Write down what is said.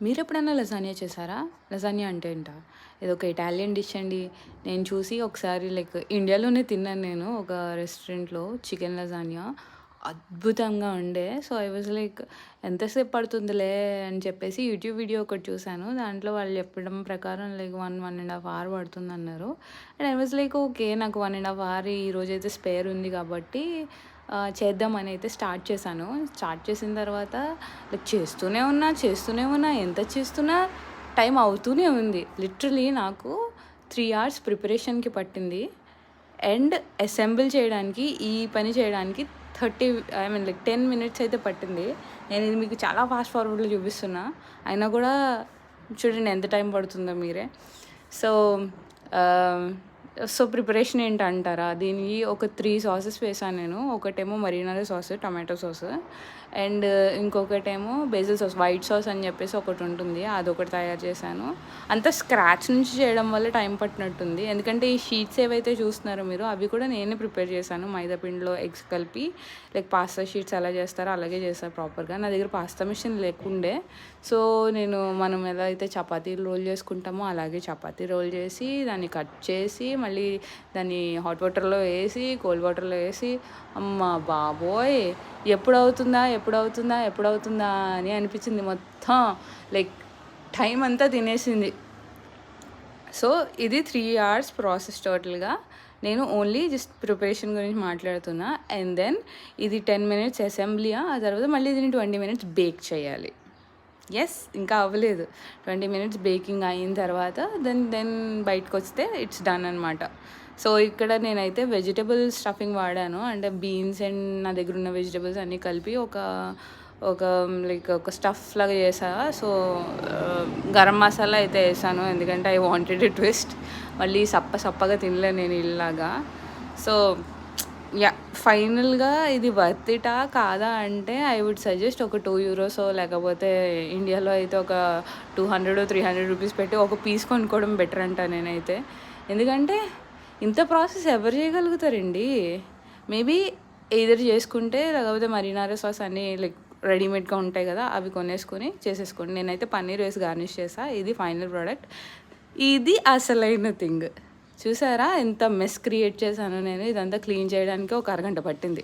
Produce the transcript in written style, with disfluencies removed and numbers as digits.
మీరెప్పుడైనా లజానియా చేశారా? లజానియా అంటే ఏంటా? ఇదొక ఇటాలియన్ డిష్ అండి. నేను చూసి ఒకసారి లైక్ ఇండియాలోనే తిన్నాను నేను ఒక రెస్టారెంట్‌లో చికెన్ లజానియా. అద్భుతంగా ఉండే. సో, ఐ వాస్ లైక్ ఎంతసేపు పడుతుందిలే అని చెప్పేసి యూట్యూబ్ వీడియో ఒకటి చూసాను. దాంట్లో వాళ్ళు చెప్పడం ప్రకారం లైక్ 1 ½ అవర్ పడుతుందన్నారు. And I was like okay. నాకు 1 ½ అవర్ ఈరోజైతే స్పేర్ ఉంది కాబట్టి చేద్దామని అయితే స్టార్ట్ చేశాను. స్టార్ట్ చేసిన తర్వాత లైక్ చేస్తూనే ఉన్నా ఎంత చేస్తున్నా టైం అవుతూనే ఉంది. లిటరల్లీ నాకు 3 అవర్స్ ప్రిపరేషన్‌కి పట్టింది. అండ్ అసెంబుల్ చేయడానికి, ఈ పని చేయడానికి 10 మినిట్స్ అయితే పట్టింది. నేను ఇది మీకు చాలా ఫాస్ట్ ఫార్వర్డ్‌లో చూపిస్తున్నా. అయినా కూడా చూడండి ఎంత టైం పడుతుందో మీరే. సో, ఆహ్, ప్రిపరేషన్ ఏంటంటారా? దీనికి ఒక 3 సాసెస్ వేశాను నేను. ఒకటేమో marinara sauce, tomato sauce and ఇంకొకటేమో బేసిల్ సాస్, వైట్ సాస్ అని చెప్పేసి ఒకటుంటుంది. అదొకటి తయారు చేశాను. అంతా స్క్రాచ్ నుంచి చేయడం వల్ల టైం పట్టినట్టుంది. ఎందుకంటే ఈ షీట్స్ ఏవైతే చూస్తున్నారో మీరు అవి కూడా నేనే ప్రిపేర్ చేశాను. మైదా పిండిలో ఎగ్స్ కలిపి లైక్ పాస్తా షీట్స్ ఎలా చేస్తారో అలాగే చేస్తారు ప్రాపర్‌గా. నా దగ్గర పాస్తా మిషన్ లేకుండే. సో, మనం ఎలా అయితే చపాతీలు రోల్ చేసుకుంటామో అలాగే చపాతీ రోల్ చేసి, దాన్ని కట్ చేసి, మళ్ళీ దాన్ని హాట్ వాటర్‌లో వేసి, కోల్డ్ వాటర్‌లో వేసి, అమ్మ బాబోయ్! ఎప్పుడవుతుందా అని అనిపించింది మొత్తం. లైక్ టైం అంతా తినేసింది. సో, ఇది 3 అవర్స్ ప్రాసెస్ టోటల్‌గా. నేను ఓన్లీ జస్ట్ ప్రిపరేషన్ గురించి మాట్లాడుతున్నా. అండ్ దెన్ ఇది 10 మినిట్స్ అసెంబ్లీయా, ఆ తర్వాత మళ్ళీ దీన్ని 20 మినిట్స్ బేక్ చేయాలి. ఇంకా అవ్వలేదు. 20 మినిట్స్ బేకింగ్ అయిన తర్వాత దెన్ బయటకొస్తే ఇట్స్ డన్ అనమాట. సో, ఇక్కడ నేనైతే వెజిటబుల్ స్టఫింగ్ వాడాను. అంటే బీన్స్ అండ్ నా దగ్గర ఉన్న వెజిటబుల్స్ అన్నీ కలిపి ఒక స్టఫ్ లాగా చేసా. సో, గరం మసాలా అయితే వేసాను. ఎందుకంటే ఐ వాంటెడ్ ఎ ట్విస్ట్. మళ్ళీ సప్పగా తినలేను నేను ఇలాగా. సో, ఫైనల్‌గా ఇది వర్త్ ఇటా కాదా అంటే ఐ వుడ్ సజెస్ట్ ఒక €2 లేకపోతే ఇండియాలో అయితే ఒక 200, 300 రూపీస్ పెట్టి ఒక పీస్ కొనుక్కోవడం బెటర్ అంటా నేనైతే. ఎందుకంటే ఇంత ప్రాసెస్ ఎవరు చేయగలుగుతారండి? మేబీ ఎయిదర్ చేసుకుంటే, లేకపోతే మరీనారో సాస్ అన్నీ లైక్ రెడీమేడ్‌గా ఉంటాయి కదా, అవి కొనేసుకొని చేసేసుకోండి. నేనైతే పన్నీర్ వేసి గార్నిష్ చేసా. ఇది ఫైనల్ ప్రోడక్ట్. ఇది అసలైన థింగ్. చూసారా ఎంత మెస్ క్రియేట్ చేశానో నేను. ఇదంతా క్లీన్ చేయడానికి ఒక అరగంట పట్టింది.